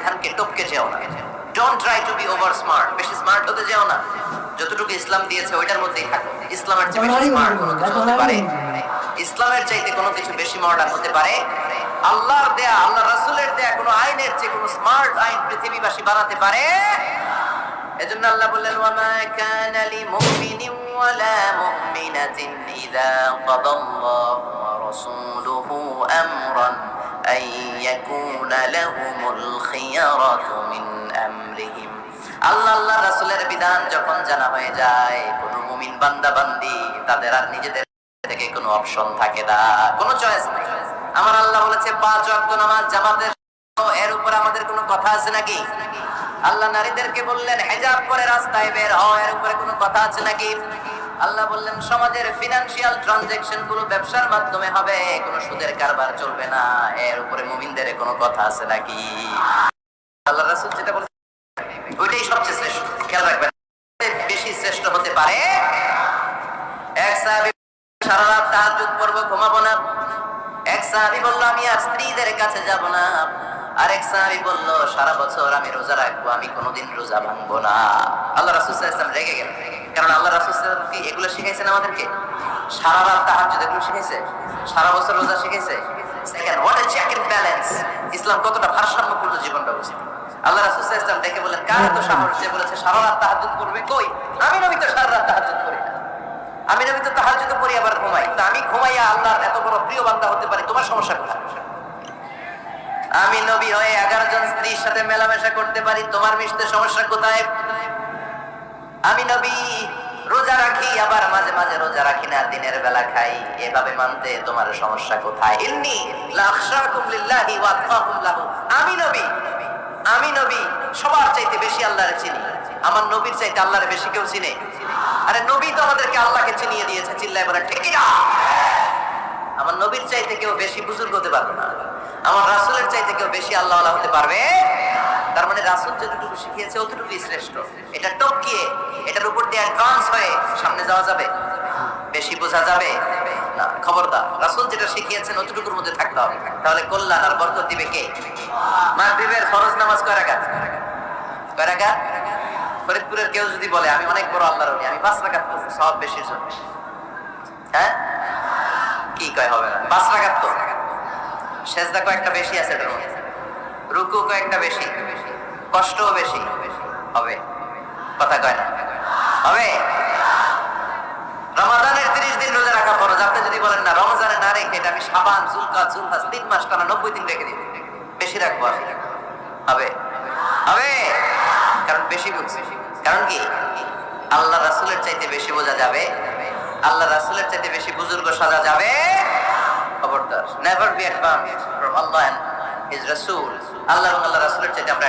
বিধানকে টপকে যেও না। Don't try to be over smart, বেশি স্মার্ট হতে যেও না। যতটুকু ইসলাম দিয়েছে ওইটার মধ্যেই থাকো। ইসলামের চেয়ে বেশি স্মার্ট কোনো কিছু হতে পারে? ইসলামের চাইতে কোনো কিছু বেশি মডার্ন হতে পারে? আল্লাহর দেয়া, আল্লাহ রাসূলের দেয়া কোনো আইনের চেয়ে কোনো স্মার্ট আইন পৃথিবীবাসী বানাতে পারে? এজন্য আল্লাহ বললেন, ওয়ামা কানা লিমুমিনিন ওয়ালা মুমিনাতিন ইযা কাদাল্লাহু ওয়া রাসূলুহু আমরান আন ইয়াকুনা লাহুমুল খিয়ারাতু মিন আমরিহিম। আল্লাহ রাসূলের বিধান যখন জানা হয়ে যায়, কোনো মুমিন বান্দা বান্দি তাদের আর নিজেদের থেকে কোনো অপশন থাকে না, কোনো চয়েস নাই। আমার আল্লাহ বলেছে 5 ওয়াক্ত নামাজ জামাতের, এর উপর আমাদের কোনো কথা আছে নাকি? আল্লাহ নারীদেরকে বললেন হিজাব করে রাস্তায় বের হও, এর উপরে কোনো কথা আছে নাকি? আল্লাহ বললেন সমাজের ফিনান্সিয়াল ট্রানজাকশন গুলো ব্যবসার মাধ্যমে হবে, কোনো সুদের কারবার চলবে না, এর উপরে মুমিনদের কোনো কথা আছে নাকি? আল্লাহ রাসূল যেটা বলেছেন ওইটাই সবচেয়ে শ্রেষ্ঠ। খেয়াল রাখবেন, বেশি শ্রেষ্ঠ হতে পারে? এক সাহাবী সারা রাত তাহাজ্জুদ পড়ব, ঘুমাবো না। এক সাহাবী বলল আমি আর স্ত্রীদের কাছে যাব না। আরেক সাহাবী বলল সারা বছর আমি রোজা রাখবো, আমি কোনোদিন রোজা ভাঙবো না। আল্লাহ রাসূল সাল্লাল্লাহু আলাইহি ওয়াসাল্লাম রেগে গেলেন, কারণ আল্লাহ রাসূল সাল্লাল্লাহু আলাইহি ওয়াসাল্লাম কি এগুলো শিখাইছেন আমাদেরকে? সারা রাত তাহাজ্জুদ এগুলো শিখাইছে? সারা বছর রোজা শিখাইছে? Second, what a check and balance. ইসলাম কতটা ভারসাম্যপূর্ণ জীবন ব্যবস্থা। আল্লাহ রাসূল সাল্লাল্লাহু আলাইহি ওয়াসাল্লাম দেখে বলেন কার এত সাহস যে বলেছে সারা রাত তাহাজ্জুদ করবে? কই, আমি নবী তো সারা রাত তাহাজ্জুদ করি না, আমি নবী তো তাহাজ্জুদ করি আবার ঘুমাই, তো আমি ঘুমাইয়া আল্লাহর এত বড় প্রিয় বান্দা হতে পারি, তোমার সমস্যা কোথায়? আমি নবী হয়ে 11 জন স্ত্রীর সাথে মেলামেশা করতে পারি, তোমার মিশতে সমস্যা কোথায়? আমি নবী রোজা রাখি, আবার মাঝে মাঝে রোজা রাখি না, দিনের বেলা খাই, এভাবে মানতে তোমার সমস্যা কোথায়? ইন্নী লা আখশাকুম লিল্লাহি ওয়া আতকাকুম লাহু। আমি নবী সবার চাইতে বেশি আল্লাহরে চিনি, আমার নবীর চাইতে আল্লাহরে বেশি কেউ চিনে? আরে নবী তো আমাদেরকে আল্লাহকে চিনিয়ে দিয়েছে, চিল্লায় বলেন ঠিক না? আমার নবীর চাইতে কেউ বেশি বুজুর্গ হতে পারবে না, আমার রাসূলের চাইতে কেউ বেশি আল্লাহওয়ালা হতে পারবে? তার মানে রাসূল যতটুকু শিখিয়েছে অতটুকুই শ্রেষ্ঠ। এটা টপকিয়ে, এটার উপর দিয়ে অ্যাডভান্স হয়ে সামনে যাওয়া যাবে? বেশি বোঝা যাবে না। খবরদার, রাসূল যেটা শিখিয়েছেন অতটুকুর মধ্যে থাকতে হবে, তাহলে কল্যাণ আর বরকত দিবে কে? মাগরিবের ফরজ নামাজ কয় রাকাত? কয় রাকাত? ফরিদপুরের কেউ যদি বলে আমি অনেক বড় আল্লাহর ওলি, আমি 5 রাকাত পড়ব, সওয়াব বেশির জন্য, হ্যাঁ কি কয়? হবে না। 5 রাকাত তো সেজদা কয়েকটা বেশি আছে, রুকু কয়েকটা বেশি, কষ্টও বেশি, হবে? কথা কয় না, হবে? রমাদানের 30 দিন রোজা রাখা ফরজ, আপনি যদি বলেন না রমজানে না রেখে এটা আমি শাবান, যুলকাদ, যুলহাজ 3 মাস টানা 90 দিন রেখে দিব, বেশি রাখবো, হবে? হবে, কারণ বেশি বুঝছি। কারণ কি? আল্লাহ রাসূলের চাইতে বেশি বোঝা যাবে, আল্লাহ রাসূলের চাইতে বেশি বুজুর্গ সাজা যাবে? খবরদার, never be advanced from Allah and his রাসূল। আল্লাহ এবং আল্লাহ রাসূলের চাইতে আমরা